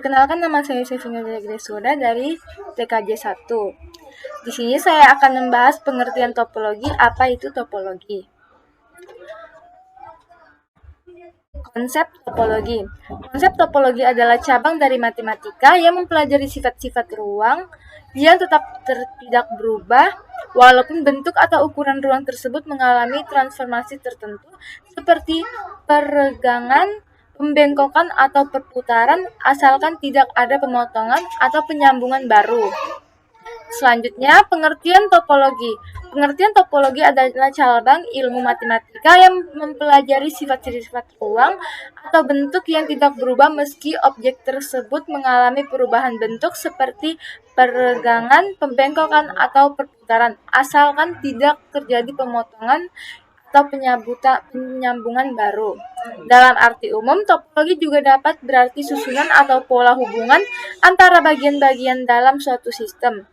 Perkenalkan, nama saya Sevina Gresura dari TKJ 1. Di sini saya akan membahas pengertian topologi. Apa itu topologi? Konsep topologi. Konsep topologi adalah cabang dari matematika yang mempelajari sifat-sifat ruang yang tetap tidak berubah walaupun bentuk atau ukuran ruang tersebut mengalami transformasi tertentu seperti peregangan, pembengkokan, atau perputaran, asalkan tidak ada pemotongan atau penyambungan baru. Selanjutnya, pengertian topologi. Pengertian topologi adalah cabang ilmu matematika yang mempelajari sifat-sifat ruang atau bentuk yang tidak berubah meski objek tersebut mengalami perubahan bentuk seperti peregangan, pembengkokan, atau perputaran, asalkan tidak terjadi pemotongan atau penyambungan baru. Dalam arti umum, topologi juga dapat berarti susunan atau pola hubungan antara bagian-bagian dalam suatu sistem.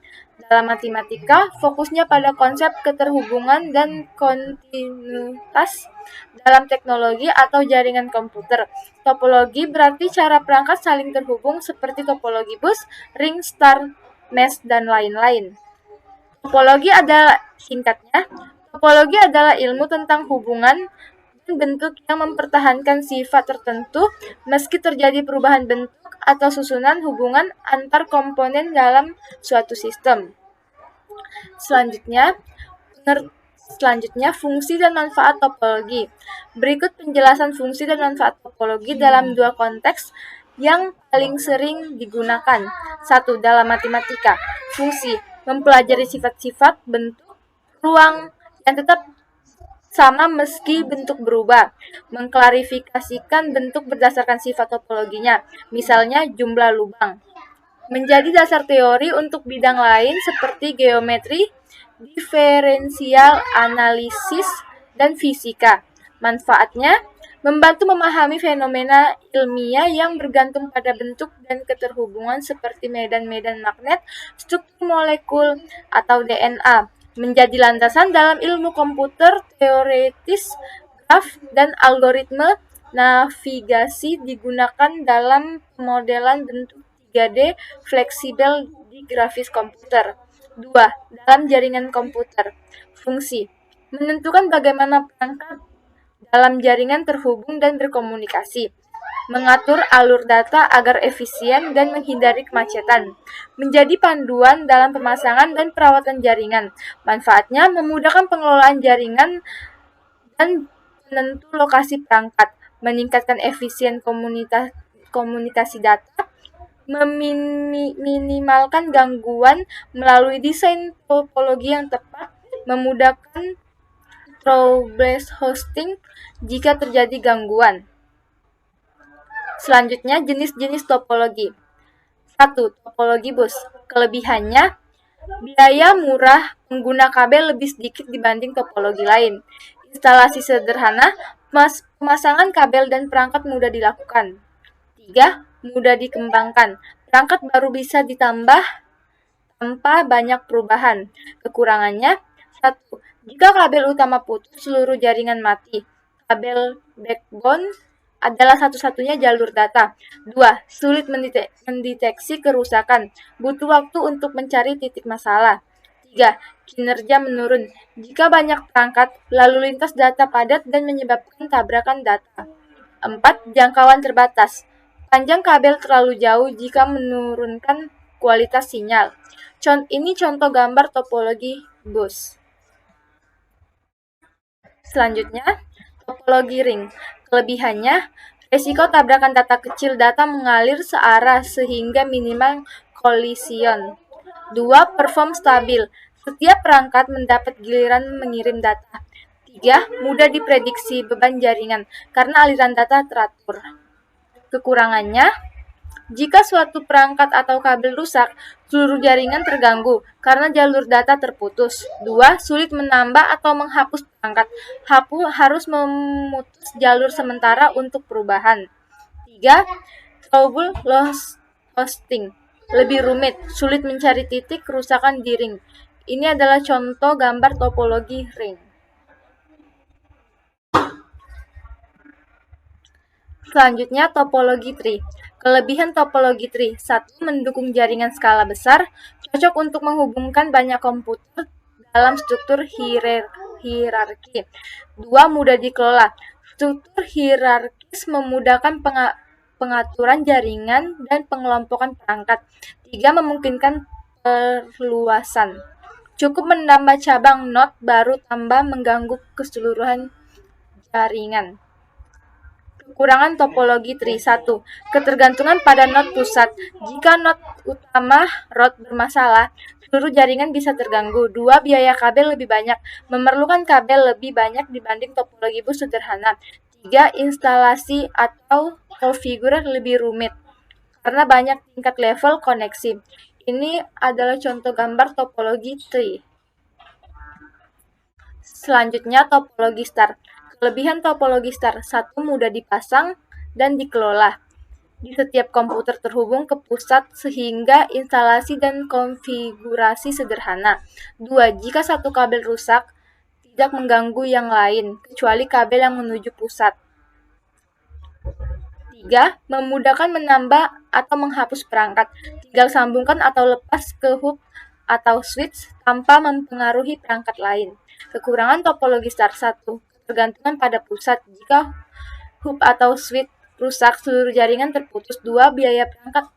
Dalam matematika, fokusnya pada konsep keterhubungan dan kontinuitas. Dalam teknologi atau jaringan komputer, topologi berarti cara perangkat saling terhubung seperti topologi bus, ring, star, mesh, dan lain-lain. Topologi adalah ilmu tentang hubungan dan bentuk yang mempertahankan sifat tertentu meski terjadi perubahan bentuk atau susunan hubungan antar komponen dalam suatu sistem. Selanjutnya, fungsi dan manfaat topologi. Berikut penjelasan fungsi dan manfaat topologi dalam dua konteks yang paling sering digunakan. 1. Dalam matematika. Fungsi mempelajari sifat-sifat bentuk ruang yang tetap sama meski bentuk berubah. Mengklarifikasikan bentuk berdasarkan sifat topologinya, misalnya jumlah lubang. Menjadi dasar teori untuk bidang lain seperti geometri, diferensial analisis, dan fisika. Manfaatnya, membantu memahami fenomena ilmiah yang bergantung pada bentuk dan keterhubungan seperti medan-medan magnet, struktur molekul, atau DNA. Menjadi landasan dalam ilmu komputer teoritis, graf, dan algoritma navigasi digunakan dalam pemodelan bentuk 3D fleksibel di grafis komputer. 2. Dalam jaringan komputer. Fungsi menentukan bagaimana perangkat dalam jaringan terhubung dan berkomunikasi. Mengatur alur data agar efisien dan menghindari kemacetan. Menjadi panduan dalam pemasangan dan perawatan jaringan. Manfaatnya memudahkan pengelolaan jaringan dan penentu lokasi perangkat, meningkatkan efisien komunikasi data, meminimalkan gangguan melalui desain topologi yang tepat, memudahkan troubleshooting jika terjadi gangguan. Selanjutnya, jenis-jenis topologi. 1. Topologi bus. Kelebihannya, biaya murah, pengguna kabel lebih sedikit dibanding topologi lain. Instalasi sederhana, pemasangan kabel dan perangkat mudah dilakukan. 3. Mudah dikembangkan. Perangkat baru bisa ditambah tanpa banyak perubahan. Kekurangannya, 1. Jika kabel utama putus, seluruh jaringan mati. Kabel backbone adalah satu-satunya jalur data. 2. Sulit mendeteksi kerusakan. Butuh waktu untuk mencari titik masalah. 3. Kinerja menurun. Jika banyak perangkat, lalu lintas data padat dan menyebabkan tabrakan data. 4. Jangkauan terbatas. Panjang kabel terlalu jauh jika menurunkan kualitas sinyal. Ini contoh gambar topologi bus. Selanjutnya, topologi ring. Kelebihannya, resiko tabrakan data kecil, data mengalir searah sehingga minimal kolision. 2. Perform stabil. Setiap perangkat mendapat giliran mengirim data. 3. Mudah diprediksi beban jaringan karena aliran data teratur. Kekurangannya, jika suatu perangkat atau kabel rusak, seluruh jaringan terganggu karena jalur data terputus. 2. Sulit menambah atau menghapus perangkat. Harus memutus jalur sementara untuk perubahan. 3. Troubleshooting. Lebih rumit, sulit mencari titik kerusakan di ring. Ini adalah contoh gambar topologi ring. Selanjutnya, topologi tree. Kelebihan topologi tree. 1. Mendukung jaringan skala besar, cocok untuk menghubungkan banyak komputer dalam struktur hierarki. 2. Mudah dikelola. Struktur hierarkis memudahkan pengaturan jaringan dan pengelompokan perangkat. 3. Memungkinkan perluasan. Cukup menambah cabang node baru tanpa mengganggu keseluruhan jaringan. Kekurangan topologi tree. 1. Ketergantungan pada node pusat. Jika node utama root bermasalah, seluruh jaringan bisa terganggu. 2. Biaya kabel lebih banyak. Memerlukan kabel lebih banyak dibanding topologi bus sederhana. 3. Instalasi atau konfigurasi lebih rumit karena banyak tingkat level koneksi. Ini adalah contoh gambar topologi tree. Selanjutnya, topologi star. Kelebihan topologi star. 1. Mudah dipasang dan dikelola. Di setiap komputer terhubung ke pusat sehingga instalasi dan konfigurasi sederhana. 2. Jika satu kabel rusak, tidak mengganggu yang lain, kecuali kabel yang menuju pusat. 3. Memudahkan menambah atau menghapus perangkat. Tinggal sambungkan atau lepas ke hub atau switch tanpa mempengaruhi perangkat lain. Kekurangan topologi star. 1. Tergantungan pada pusat. Jika hub atau switch rusak, seluruh jaringan terputus. 2. Biaya perangkat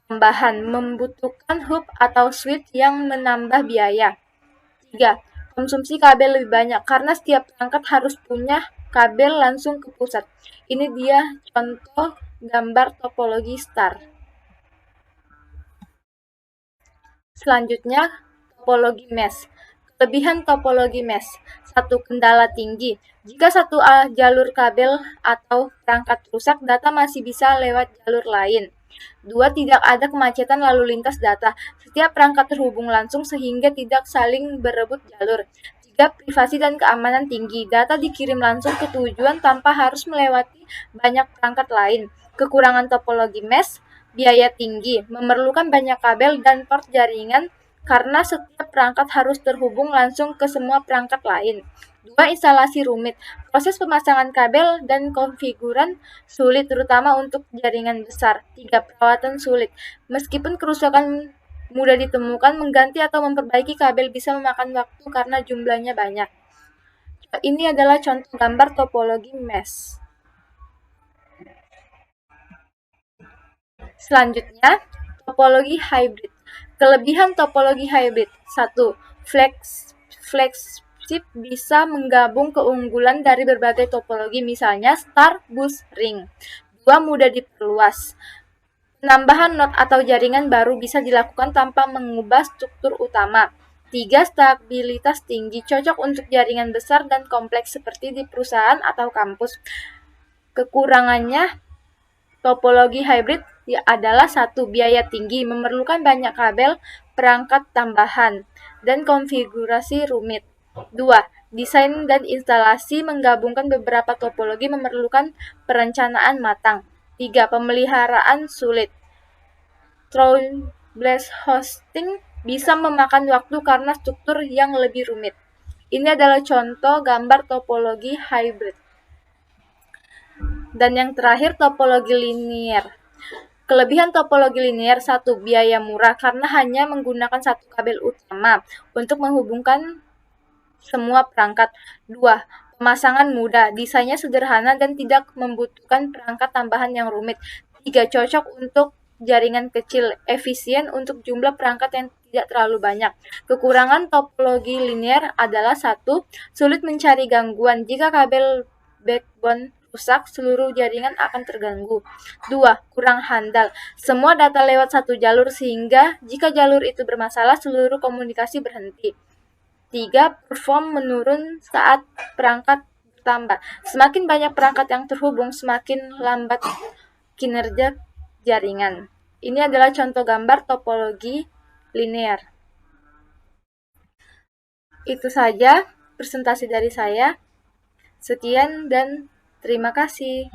tambahan. Membutuhkan hub atau switch yang menambah biaya. 3. Konsumsi kabel lebih banyak karena setiap perangkat harus punya kabel langsung ke pusat. Ini dia contoh gambar topologi star. Selanjutnya, topologi mesh. Kelebihan topologi mesh. 1. Kendala tinggi. Jika satu jalur kabel atau perangkat rusak, data masih bisa lewat jalur lain. 2. Tidak ada kemacetan lalu lintas data. Setiap perangkat terhubung langsung sehingga tidak saling berebut jalur. 3. Privasi dan keamanan tinggi. Data dikirim langsung ke tujuan tanpa harus melewati banyak perangkat lain. Kekurangan topologi mesh. Biaya tinggi. Memerlukan banyak kabel dan port jaringan karena setiap perangkat harus terhubung langsung ke semua perangkat lain. 2. Instalasi rumit. Proses pemasangan kabel dan konfiguran sulit, terutama untuk jaringan besar. 3. Perawatan sulit. Meskipun kerusakan mudah ditemukan, mengganti atau memperbaiki kabel bisa memakan waktu karena jumlahnya banyak. Ini adalah contoh gambar topologi mesh. Selanjutnya, topologi hybrid. Kelebihan topologi hybrid. 1. Flagship bisa menggabung keunggulan dari berbagai topologi, misalnya star, bus, ring. 2. Mudah diperluas. Penambahan node atau jaringan baru bisa dilakukan tanpa mengubah struktur utama. 3. Stabilitas tinggi. Cocok untuk jaringan besar dan kompleks seperti di perusahaan atau kampus. Kekurangannya topologi hybrid adalah 1. Biaya tinggi. Memerlukan banyak kabel, perangkat tambahan, dan konfigurasi rumit. 2. Desain dan instalasi. Menggabungkan beberapa topologi memerlukan perencanaan matang. 3. Pemeliharaan sulit. Troubleshoot hosting bisa memakan waktu karena struktur yang lebih rumit. Ini adalah contoh gambar topologi hybrid. Dan yang terakhir, topologi linear. Kelebihan topologi linear. 1. Biaya murah karena hanya menggunakan satu kabel utama untuk menghubungkan semua perangkat. 2. Pemasangan mudah, desainnya sederhana dan tidak membutuhkan perangkat tambahan yang rumit. 3. Cocok untuk jaringan kecil, efisien untuk jumlah perangkat yang tidak terlalu banyak. Kekurangan topologi linear adalah 1. Sulit mencari gangguan. Jika kabel backbone rusak, seluruh jaringan akan terganggu. 2. Kurang handal. Semua data lewat satu jalur sehingga jika jalur itu bermasalah, seluruh komunikasi berhenti. 3. Perform menurun saat perangkat bertambah. Semakin banyak perangkat yang terhubung, semakin lambat kinerja jaringan. Ini adalah contoh gambar topologi linear. Itu saja presentasi dari saya. Sekian dan terima kasih.